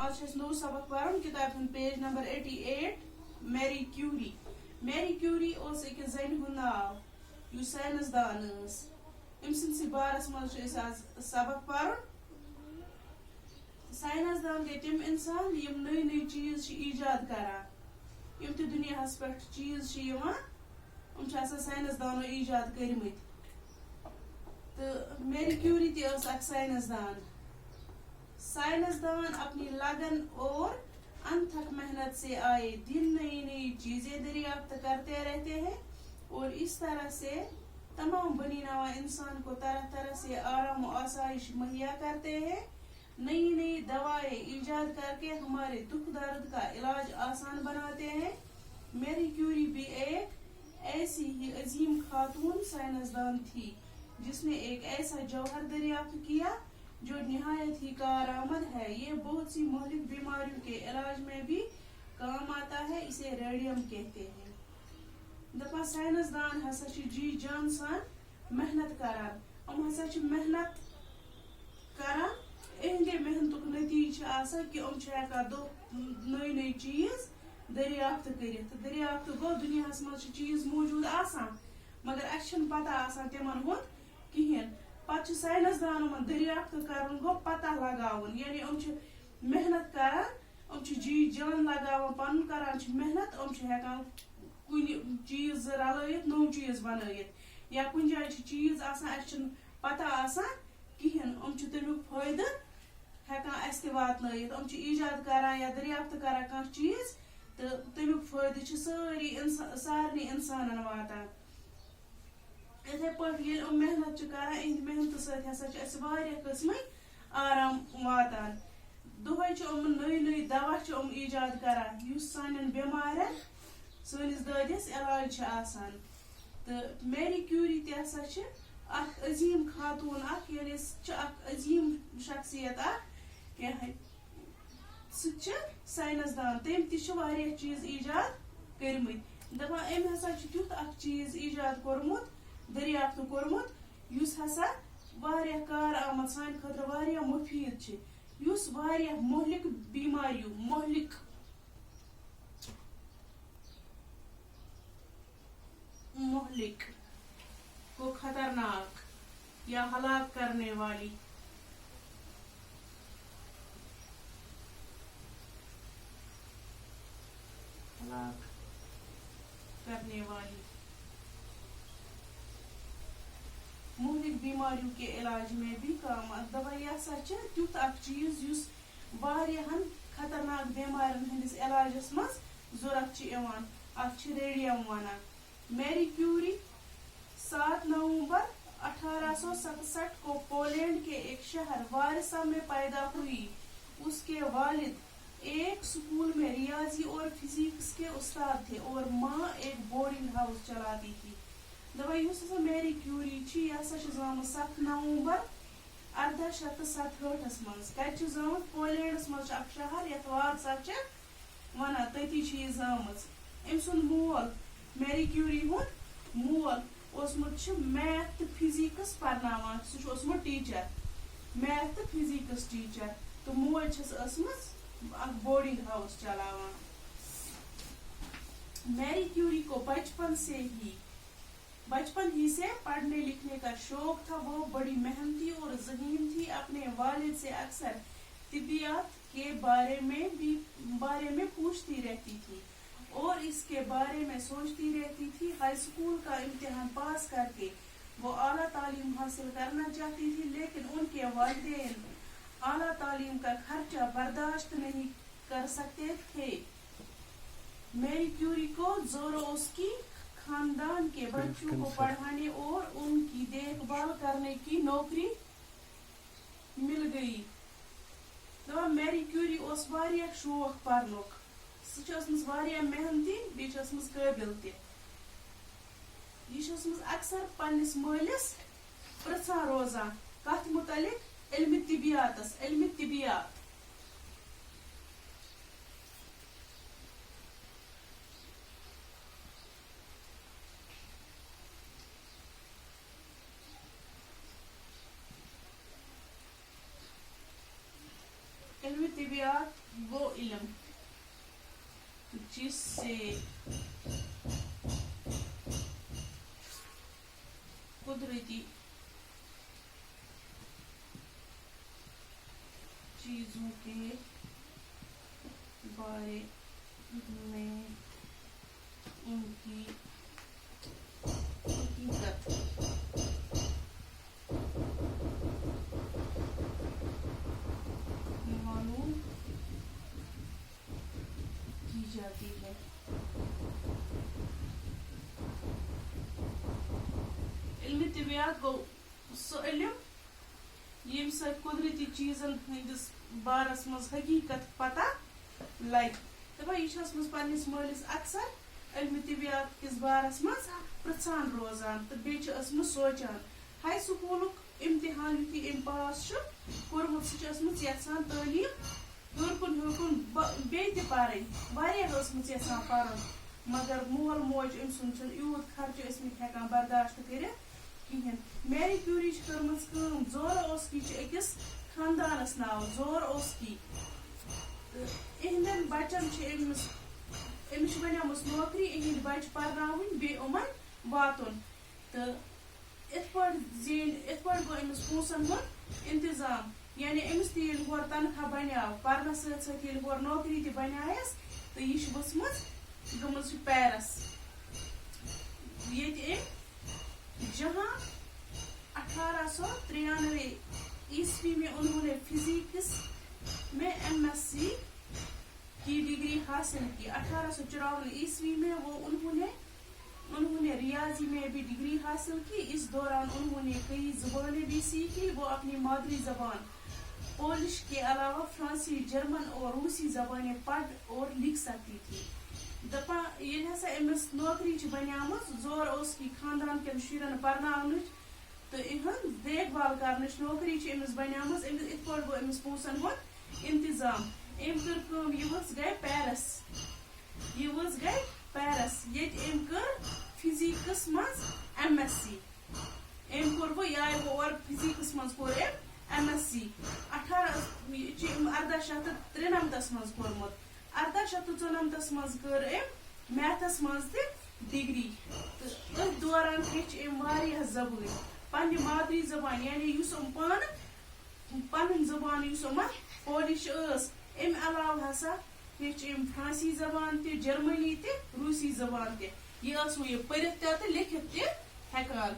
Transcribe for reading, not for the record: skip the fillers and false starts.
آج نو سبق پرن کتاب page number 88 Marie Curie. Marie Curie اس اکس زن ہند ناو یس سائنس دان ام سندس بارس مز آج سبق پرن. سائنس دان گئی تم انسان یم نئی نئی چیز ایجاد کران یم تہ دنیا پہ چیز ام سائنس دانو ایجاد کرمت. تو میری کیوری تہ اک سائنس دان. سائنس دان اپنی لگن اور انتھک محنت سے آئے دن نئی نئی چیزیں دریافت کرتے رہتے ہیں اور اس طرح سے تمام بنی نوا انسان کو طرح طرح سے آرام و آسائش مہیا کرتے ہیں. نئی نئی دوائیں ایجاد کر کے ہمارے دکھ درد کا علاج آسان بناتے ہیں. میری کیوری بھی ایک ایسی ہی عظیم خاتون سائنسدان تھی جس نے ایک ایسا جوہر دریافت کیا جو نہایت ہی کارآمد ہے. یہ بہت سی مہلک بیماریوں کے علاج میں بھی کام آتا ہے. اسے ریڈیم کہتے ہیں. دپا سائنسدان ہسا جی جان سان محنت کران. ہسا محنت کران. اہندے محنتک نتیجہ آسان کہ ہیکان دو نئی نئی چیز دریافت کرت. دریافت گو دنیا مز چیز موجود آسان مگر اس پتہ آسان تمن ہند کہین. پتہ سائنسدان دریافت کرن گو پتہ لگاون یعنی محنت کران جی جان لگاون پن کران محنت ہیکان کن چیز رلائت نو چیز بنائت یا کن جائے چیز آسان اس پتہ آسان کہین. تمیک فائدہ ہیکان اس تہ واتنائت. ایجاد کران یا دریافت کران کان چیز تو تمیک فائدہ سارنی انسانن واتان. اتھے پہ محنت کران اہد محنت ستھا قسم آرام واتان. دہے نئی نئی دوا ایجاد کران اس سان بیمارن سنس دادس علاج آسان. تو میری کیوری تہ اخ عظیم خاتون یعنی اخ عظیم شخصیت سائنسدان. تم تہ چیز ایجاد کرمت. دپان ام ہسا تیتھ اخ چیز ایجاد کورمت دریافت کورمت یس ہسا کارآمد سانہ خاطر مفید یس مہلک بیماریوں مہلک کو خطرناک یا ہلاک کرنے والی مہلک بیماریوں کے علاج میں بھی کام دوائی ہسا تیتھ اخ چیز اس خطرناک بیمارن ہندس علاجس مز ضرورت ات ریڈیم ونان. میری کیوری 7 نومبر 1867 کو پولینڈ کے ایک شہر وارسا میں پیدا ہوئی. اس کے والد ایک سکول میں ریاضی اور فزکس کے استاد تھے اور ماں ایک بورڈنگ ہاؤس چلاتی تھی. میری کیوری زام 7 نومبر 1867 مز کت زام پولینڈس مز اخ شہر یت وارسا ونان تتی زام. ام سند مول میری کیوری ہند مول میتھ تو فزکس پرناوان. سہ ٹیچر میتھ تو فزکس ٹیچر. تو موج اخ بورڈنگ ہاؤس چلاوان. میری کیوری کو بچپن ہی سے پڑھنے لکھنے کا شوق تھا. وہ بڑی محنتی اور ذہین تھی. اپنے والد سے اکثر طبیعت کے بارے میں پوچھتی رہتی تھی اور اس کے بارے میں سوچتی رہتی تھی. ہائی اسکول کا امتحان پاس کر کے وہ اعلیٰ تعلیم حاصل کرنا چاہتی تھی لیکن ان کے والدین اعلیٰ تعلیم کا خرچہ برداشت نہیں کر سکتے تھے. میری کیوری کو زوروسکی خاندان کے بچوں کو پڑھانے اور ان کی دیکھ بھال کرنے کی نوکری مل گئی. میری کیوری شوق پرنک. سہ محنتی بیس قابل تہ. یہ اکثر پنس مالس پرژھان روزان کت متعلق علم طبیات. علم طبیعت وہ علم جس سے قدرتی چیزوں کے بارے میں ان کی حقیقت معلوم کی جاتی ہے. علم طبیعت گو سہ علم یم سۭتۍ قدرتی چیزن ہندس بارس مز حقیقت پتہ لگہِ. دپان یہ چھس مز پننس مالس اکثر علم طبیعت کس بارس مز پرژھان روزان تو بیٚیہِ چھِ ٲسمٕژ سونچان ہاے سکوٗلُک امتحان یُتھُے أمۍ پاس چھُ کوٚرمُت سُہ چھِ ٲسمٕژ یژھان تعلیٖم ہیوٚر کُن بیٚیہِ تہِ پرٕنۍ واریاہ ٲسمٕژ یژھان پرُن مگر مول موج أمۍ سُنٛد چھُنہٕ یوٗت خرچہٕ ٲسمٕتۍ ہٮ۪کان برداشت کٔرِتھ کِہیٖنۍ. میری کیوری چھِ کٔرمٕژ کٲم زوراوسکی چھِ أکِس خاندانس ناو زوراوسکی تہٕ اِہنٛدٮ۪ن بچن چھِ أمِس چھِ بنیمٕژ نوکری اِہنٛدۍ بچہِ پرناوٕنۍ بیٚیہِ یِمن واتُن تہٕ یِتھ پٲٹھۍ گوٚو أمِس پونٛسن ہُنٛد انتظام یعنی أمِس تہِ ییٚلہِ ہورٕ تنخواہ بنیٛاو پرنس سۭتۍ سۭتۍ ییٚلہِ ہورٕ نوکری تہِ بنیایس تہٕ یہِ چھِ ؤژھمٕژ گٔمٕژ چھِ پیرس ییٚتہِ أمۍ جہاں 1893 عیسوی میں انہوں نے فزکس میں MSc کی ڈگری حاصل کی. 1854 عیسوی میں انہوں نے ریاضی میں بھی ڈگری حاصل کی. اس دوران انہوں نے کئی زبانیں بھی سیکھی. وہ اپنی مادری زبان پولش کے علاوہ فرانسی جرمن اور روسی زبانیں پڑھ اور لکھ سکتی تھی. دپان ییٚلہِ ہسا أمِس نوکری چھِ بنیامٕژ زوراوسکی خاندان کٮ۪ن شُرٮ۪ن پرناونٕچ تہٕ یِہنٛز دیکھ بھال کرنٕچ نوکری چھِ أمِس بنیامٕژ أمِس یِتھ پٲٹھۍ گوٚو أمِس پونٛسن ہُنٛد انتظام. أمۍ کٔر کٲم یہِ ؤژھ گٔے پیرس ییٚتہِ أمۍ کٔر فزکس منٛز MSc. أمۍ کوٚر وۄنۍ یہِ آیہِ وۄنۍ اورٕ فزکس منٛز کوٚر أمۍ MSc 1893 منٛز کوٚرمُت. 1894 منٛز کٔر أمۍ میتھس منٛز تہِ ڈگری تہٕ أتھۍ دوران ہیٚچھ أمۍ واریاہ زبٲنۍ پننہِ مادری زبان یعنی یُس یِم پانہٕ پنٕنۍ زبان یُس یِمن پولش ٲس. امہِ علاوٕ ہسا ہیٚچھ أمۍ فرانسی زبان تہِ جرمنی تہِ روٗسی زبان تہِ. یہِ ٲس وۄنۍ یہِ پٔرِتھ تہِ تہٕ لیکھِتھ تہِ ہٮ۪کان.